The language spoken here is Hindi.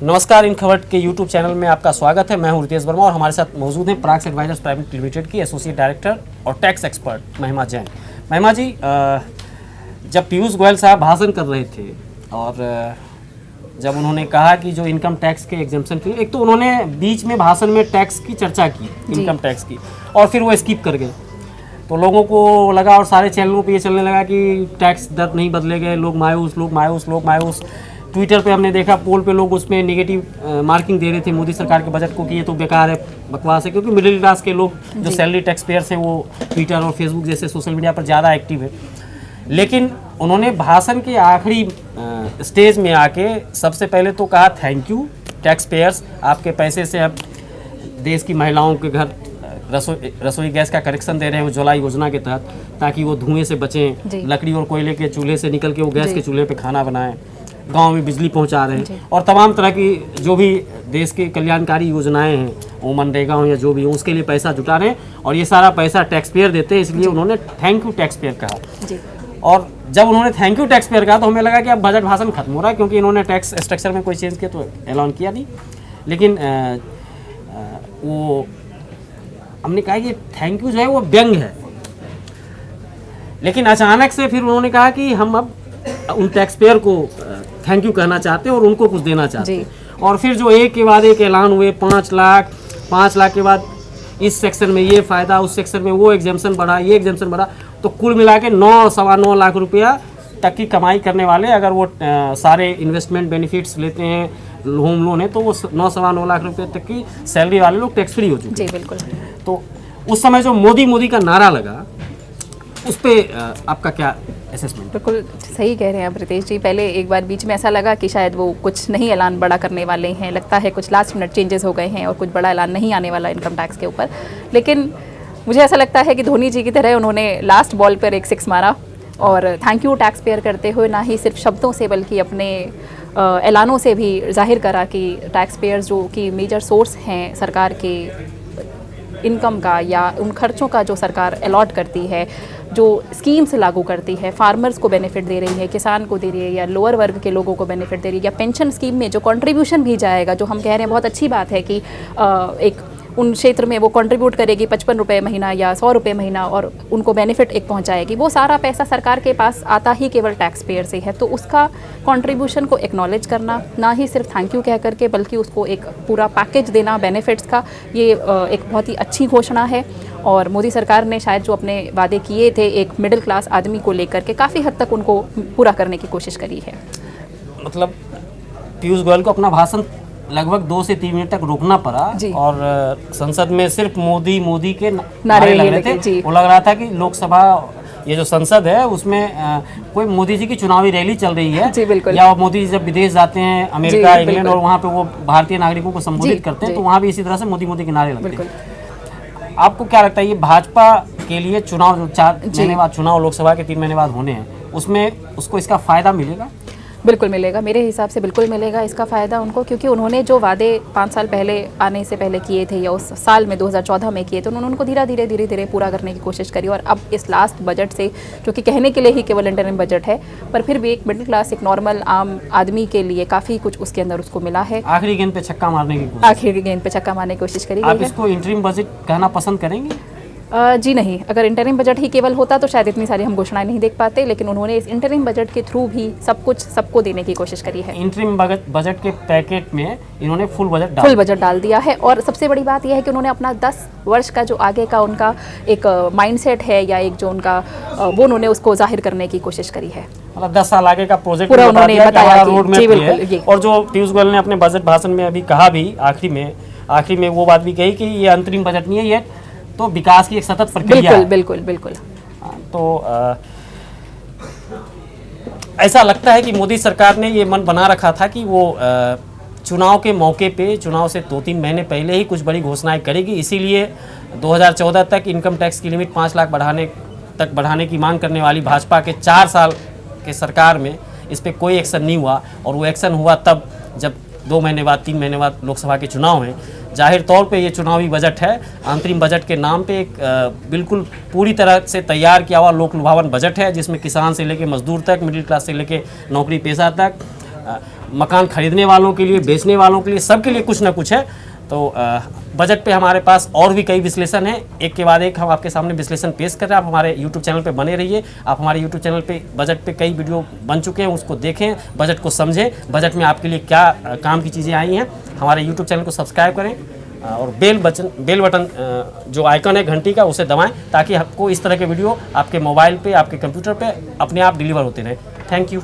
नमस्कार, इन खबर के यूट्यूब चैनल में आपका स्वागत है। मैं हूं रितेश वर्मा और हमारे साथ मौजूद हैं पराग एडवाइजर्स प्राइवेट लिमिटेड की एसोसिएट डायरेक्टर और टैक्स एक्सपर्ट महिमा जैन। महिमा जी, जब पीयूष गोयल साहब भाषण कर रहे थे और जब उन्होंने कहा कि जो इनकम टैक्स के एग्जेम्पशन के लिए, एक तो उन्होंने बीच में भाषण में टैक्स की चर्चा की, इनकम टैक्स की, और फिर वो स्किप कर गए। तो लोगों को लगा और सारे चैनलों पे ये चलने लगा कि टैक्स दर नहीं बदले गए, लोग मायूस, लोग मायूस, लोग मायूस। ट्विटर पे हमने देखा, पोल पे लोग उसमें नेगेटिव मार्किंग दे रहे थे मोदी सरकार के बजट को कि ये तो बेकार है, बकवास है, क्योंकि मिडिल क्लास के लोग जो सैलरी टैक्स पेयर्स हैं वो ट्विटर और फेसबुक जैसे सोशल मीडिया पर ज़्यादा एक्टिव है। लेकिन उन्होंने भाषण के आखिरी स्टेज में आके सबसे पहले तो कहा थैंक यू टैक्स पेयर्स, आपके पैसे से अब देश की महिलाओं के घर रसोई गैस का कनेक्शन दे रहे हैं उज्ज्वला योजना के तहत, ताकि वो धुएं से बचें, लकड़ी और कोयले के चूल्हे से निकल के वो गैस के चूल्हे पे खाना बनाएं, गांव में बिजली पहुंचा रहे हैं, और तमाम तरह की जो भी देश के कल्याणकारी योजनाएं हैं, वो मनरेगा हो या जो भी हो, उसके लिए पैसा जुटा रहे हैं, और ये सारा पैसा टैक्स पेयर देते हैं, इसलिए उन्होंने थैंक यू टैक्स पेयर कहा। और जब उन्होंने थैंक यू टैक्स पेयर कहा तो हमें लगा कि अब बजट भाषण खत्म हो रहा है, क्योंकि इन्होंने टैक्स स्ट्रक्चर में कोई चेंज किया तो ऐलान किया नहीं। लेकिन वो हमने कहा कि थैंक यू जो है वो व्यंग है। लेकिन अचानक से फिर उन्होंने कहा कि हम अब उन टैक्स पेयर को थैंक यू कहना चाहते हैं और उनको कुछ देना चाहते हैं। और फिर जो एक के बाद एक ऐलान हुए, 5 लाख के बाद इस सेक्शन में ये फ़ायदा, उस सेक्शन में वो एग्जेम्पशन बढ़ा, ये एग्जेम्पशन बढ़ा, तो कुल मिला के 9-9.25 लाख रुपया तक की कमाई करने वाले, अगर वो सारे इन्वेस्टमेंट बेनिफिट्स लेते हैं, होम लोन है, तो वो 9-9.25 लाख रुपये तक की सैलरी वाले लोग टैक्स फ्री हो चुके हैं। बिल्कुल। तो उस समय जो मोदी का नारा लगा, उस पर आपका क्या असेसमेंट? बिल्कुल सही कह रहे हैं आप रितेश जी। पहले एक बार बीच में ऐसा लगा कि शायद वो कुछ नहीं ऐलान बड़ा करने वाले हैं, लगता है कुछ लास्ट मिनट चेंजेस हो गए हैं और कुछ बड़ा ऐलान नहीं आने वाला इनकम टैक्स के ऊपर। लेकिन मुझे ऐसा लगता है कि धोनी जी की तरह उन्होंने लास्ट बॉल पर एक 6 मारा और थैंक यू टैक्स पेयर करते हुए ना ही सिर्फ शब्दों से बल्कि अपने ऐलानों से भी जाहिर करा कि टैक्स पेयर्स जो कि मेजर सोर्स हैं सरकार के इनकम का या उन खर्चों का जो सरकार अलॉट करती है, जो स्कीम्स लागू करती है, फार्मर्स को बेनिफिट दे रही है, किसान को दे रही है, या लोअर वर्ग के लोगों को बेनिफिट दे रही है, या पेंशन स्कीम में जो कंट्रीब्यूशन भी जाएगा, जो हम कह रहे हैं बहुत अच्छी बात है कि एक उन क्षेत्र में वो कंट्रीब्यूट करेगी 55 रुपये महीना या 100 रुपये महीना और उनको बेनिफिट एक पहुंचाएगी, वो सारा पैसा सरकार के पास आता ही केवल टैक्स पेयर से है। तो उसका कंट्रीब्यूशन को एक्नॉलेज करना, ना ही सिर्फ थैंक यू कह करके बल्कि उसको एक पूरा पैकेज देना बेनिफिट्स का, ये एक बहुत ही अच्छी घोषणा है। और मोदी सरकार ने शायद जो अपने वादे किए थे एक मिडिल क्लास आदमी को लेकर के, काफ़ी हद तक उनको पूरा करने की कोशिश करी है। मतलब पीयूष गोयल को अपना भाषण लगभग 2 से 3 मिनट तक रोकना पड़ा और संसद में सिर्फ मोदी के नारे लग रहे थे। वो लग रहा था कि लोकसभा, ये जो संसद है उसमें कोई मोदी जी की चुनावी रैली चल रही है, या मोदी जी जब विदेश जाते हैं अमेरिका, इंग्लैंड, और वहाँ पे वो भारतीय नागरिकों को संबोधित करते हैं, तो वहाँ भी इसी तरह से मोदी के नारे लगते हैं। आपको क्या लगता है ये भाजपा के लिए चुनाव 4 महीने बाद, चुनाव लोकसभा के 3 महीने बाद होने हैं, उसमें उसको इसका फ़ायदा मिलेगा? बिल्कुल मिलेगा, मेरे हिसाब से बिल्कुल मिलेगा इसका फ़ायदा उनको, क्योंकि उन्होंने जो वादे 5 साल पहले आने से पहले किए थे या उस साल में 2014 में किए थे, उन्होंने उनको धीरे धीरे पूरा करने की कोशिश करी। और अब इस लास्ट बजट से, जो कि कहने के लिए ही केवल इंटरिम बजट है, पर फिर भी एक मिडिल क्लास, एक नॉर्मल आम आदमी के लिए काफ़ी कुछ उसके अंदर उसको मिला है। आखिरी गेंद पे छक्का मारने की कोशिश करी। आप इसको इंटरिम बजट कहना पसंद करेंगे? जी नहीं, अगर इंटरिम बजट ही केवल होता तो शायद इतनी सारी हम घोषणाएं नहीं देख पाते, लेकिन उन्होंने इस इंटरिम बजट के थ्रू भी सब कुछ सबको देने की कोशिश करी है। इंटरिम बजट के पैकेट में इन्होंने फुल बजट डाल दिया है। और सबसे बड़ी बात यह है कि उन्होंने अपना 10 वर्ष का जो आगे का उनका एक माइंडसेट है, या एक जो उनका वो उन्होंने उसको जाहिर करने की कोशिश करी है। मतलब 10 साल आगे का प्रोजेक्ट पूरा उन्होंने बताया रोड मैप। और जो पीयूष गोयल ने अपने बजट भाषण में अभी कहा भी, आखिरी में वो बात भी कही कि ये अंतरिम बजट नहीं है, ये तो विकास की एक सतत प्रक्रिया है। बिल्कुल। तो ऐसा लगता है कि मोदी सरकार ने ये मन बना रखा था कि वो चुनाव के मौके पे, चुनाव से 2-3 महीने पहले ही कुछ बड़ी घोषणाएं करेगी, इसीलिए 2014 तक इनकम टैक्स की लिमिट 5 लाख बढ़ाने की मांग करने वाली भाजपा के 4 साल के सरकार में इस पर कोई एक्शन नहीं हुआ। और वो एक्शन हुआ तब जब 2 महीने बाद, 3 महीने बाद लोकसभा के चुनाव हैं। जाहिर तौर पे ये चुनावी बजट है, अंतरिम बजट के नाम पे एक बिल्कुल पूरी तरह से तैयार किया हुआ लोक लुभावन बजट है, जिसमें किसान से लेके मजदूर तक, मिडिल क्लास से लेके नौकरी पेशा तक, मकान खरीदने वालों के लिए, बेचने वालों के लिए, सबके लिए कुछ ना कुछ है। तो बजट पे हमारे पास और भी कई विश्लेषण हैं, एक के बाद एक हम आपके सामने विश्लेषण पेश कर रहे हैं। आप हमारे यूट्यूब चैनल पे बने रहिए। आप हमारे यूट्यूब चैनल पे बजट पे कई वीडियो बन चुके हैं, उसको देखें, बजट को समझें, बजट में आपके लिए क्या काम की चीज़ें आई हैं। हमारे यूट्यूब चैनल को सब्सक्राइब करें और बेल बटन जो आइकन है घंटी का, उसे दबाएं ताकि आपको इस तरह के वीडियो आपके मोबाइल पे, आपके कंप्यूटर पे अपने आप डिलीवर होते रहें। Thank you.